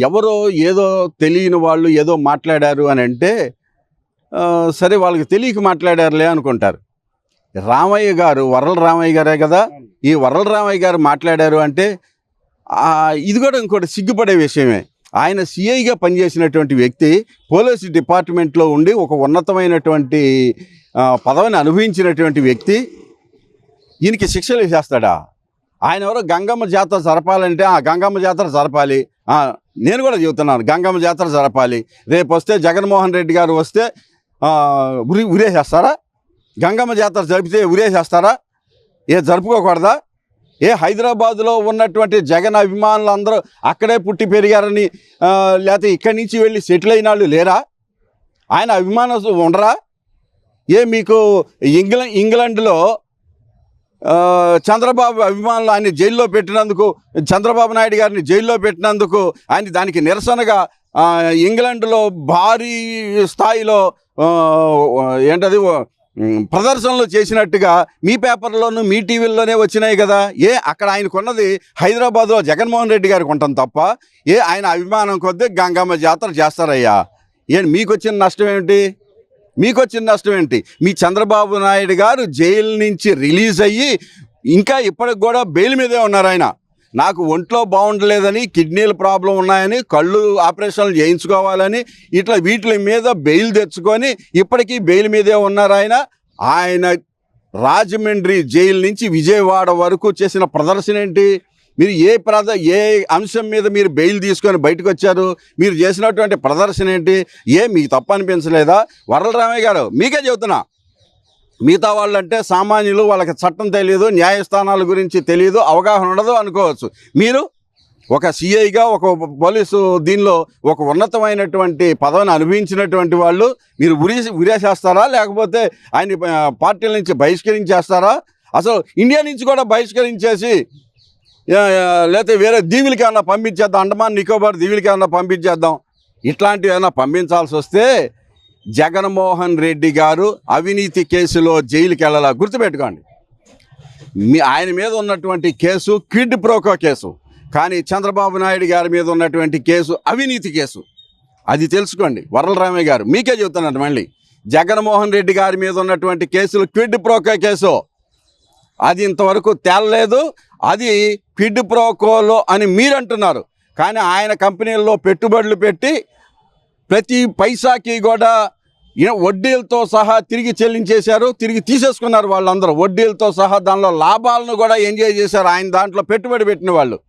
ఎవరో ఏదో తెలియని వాళ్ళు ఏదో మాట్లాడారు అని అంటే సరే వాళ్ళకి తెలియక మాట్లాడారులే అనుకుంటారు. రామయ్య గారు వరల రామయ్య గారే కదా, ఈ వరల రామయ్య గారు మాట్లాడారు అంటే ఇది కూడా ఇంకోటి సిగ్గుపడే విషయమే. ఆయన సిఐగా పనిచేసినటువంటి వ్యక్తి పోలీసు డిపార్ట్మెంట్లో ఉండి ఒక ఉన్నతమైనటువంటి పదవిని అనుభవించినటువంటి వ్యక్తి ఈయనకి శిక్షలు చేస్తాడా? ఆయన ఎవరో గంగమ్మ జాతర జరపాలంటే గంగమ్మ జాతర జరపాలి, నేను కూడా చెబుతున్నాను గంగమ్మ జాతర జరపాలి. రేపు వస్తే జగన్మోహన్ రెడ్డి గారు వస్తే ఉరేసేస్తారా? గంగమ్మ జాతర జరిపితే ఉరేసేస్తారా? జరుపుకోకూడదా? హైదరాబాదులో ఉన్నటువంటి జగన్ అభిమానులు అందరూ అక్కడే పుట్టి పెరిగారని లేకపోతే ఇక్కడి నుంచి వెళ్ళి సెటిల్ అయిన వాళ్ళు లేరా? ఆయన అభిమానులు ఉండరా? మీకు ఇంగ్లాండ్లో చంద్రబాబు అభిమానులు ఆయన జైల్లో పెట్టినందుకు, చంద్రబాబు నాయుడు గారిని జైల్లో పెట్టినందుకు ఆయన దానికి నిరసనగా ఇంగ్లాండ్లో భారీ స్థాయిలో ఏంటది ప్రదర్శనలు చేసినట్టుగా మీ పేపర్లోనూ మీ టీవీల్లోనే వచ్చినాయి కదా. అక్కడ ఆయనకున్నది హైదరాబాద్లో జగన్మోహన్ రెడ్డి గారికి ఉంటాం తప్ప ఆయన అభిమానం కొద్దీ గంగమ్మ జాతర చేస్తారయ్యా. మీకు వచ్చిన నష్టం ఏమిటి? మీ చంద్రబాబు నాయుడు గారు జైలు నుంచి రిలీజ్ అయ్యి ఇంకా ఇప్పటికి కూడా బెయిల్ మీదే ఉన్నారు. ఆయన నాకు ఒంట్లో బాగుండలేదని, కిడ్నీల ప్రాబ్లం ఉన్నాయని, కళ్ళు ఆపరేషన్లు చేయించుకోవాలని ఇట్లా వీటి మీద బెయిల్ తెచ్చుకొని ఇప్పటికీ బెయిల్ మీదే ఉన్నారు. ఆయన రాజమండ్రి జైలు నుంచి విజయవాడ వరకు చేసిన ప్రదర్శన ఏంటి? మీరు ఏ అంశం మీద మీరు బెయిల్ తీసుకొని బయటకు వచ్చారు? మీరు చేసినటువంటి ప్రదర్శన ఏంటి? మీకు తప్పు అనిపించలేదా? వరల రామయ్య గారు మీకే చెబుతున్నా, మిగతా వాళ్ళంటే సామాన్యులు, వాళ్ళకి చట్టం తెలియదు, న్యాయస్థానాల గురించి తెలియదు, అవగాహన ఉండదు అనుకోవచ్చు. మీరు ఒక సిఐగా ఒక పోలీసు దీనిలో ఒక ఉన్నతమైనటువంటి పదవిని అనుభవించినటువంటి వాళ్ళు మీరు ఉరేసేస్తారా? లేకపోతే ఆయన పార్టీల నుంచి బహిష్కరించేస్తారా? అసలు ఇండియా నుంచి కూడా బహిష్కరించేసి లేకపోతే వేరే దీవులకి ఏమన్నా పంపించేద్దాం, అండమాన్ నికోబార్ దీవులకి ఏమన్నా పంపించేద్దాం. ఇట్లాంటివి ఏమన్నా పంపించాల్సి వస్తే జగన్మోహన్ రెడ్డి గారు అవినీతి కేసులో జైలుకి వెళ్ళాలా? గుర్తుపెట్టుకోండి. ఆయన మీద ఉన్నటువంటి కేసు క్విడ్ ప్రోకో కేసు, కానీ చంద్రబాబు నాయుడు గారి మీద ఉన్నటువంటి కేసు అవినీతి కేసు. అది తెలుసుకోండి. వరల రామయ్య గారు మీకే చెబుతున్నారు. మళ్ళీ జగన్మోహన్ రెడ్డి గారి మీద ఉన్నటువంటి కేసులు క్విడ్ ప్రోకో కేసు, అది ఇంతవరకు తేలలేదు. అది క్విడ్ ప్రోకోలో అని మీరు అంటున్నారు, కానీ ఆయన కంపెనీల్లో పెట్టుబడులు పెట్టి ప్రతి పైసాకి కూడా వడ్డీలతో సహా తిరిగి చెల్లించేశారు, తిరిగి తీసేసుకున్నారు వాళ్ళందరూ. వడ్డీలతో సహా దానిలో లాభాలను కూడా ఎంజాయ్ చేశారు ఆయన దాంట్లో పెట్టుబడి పెట్టిన వాళ్ళు.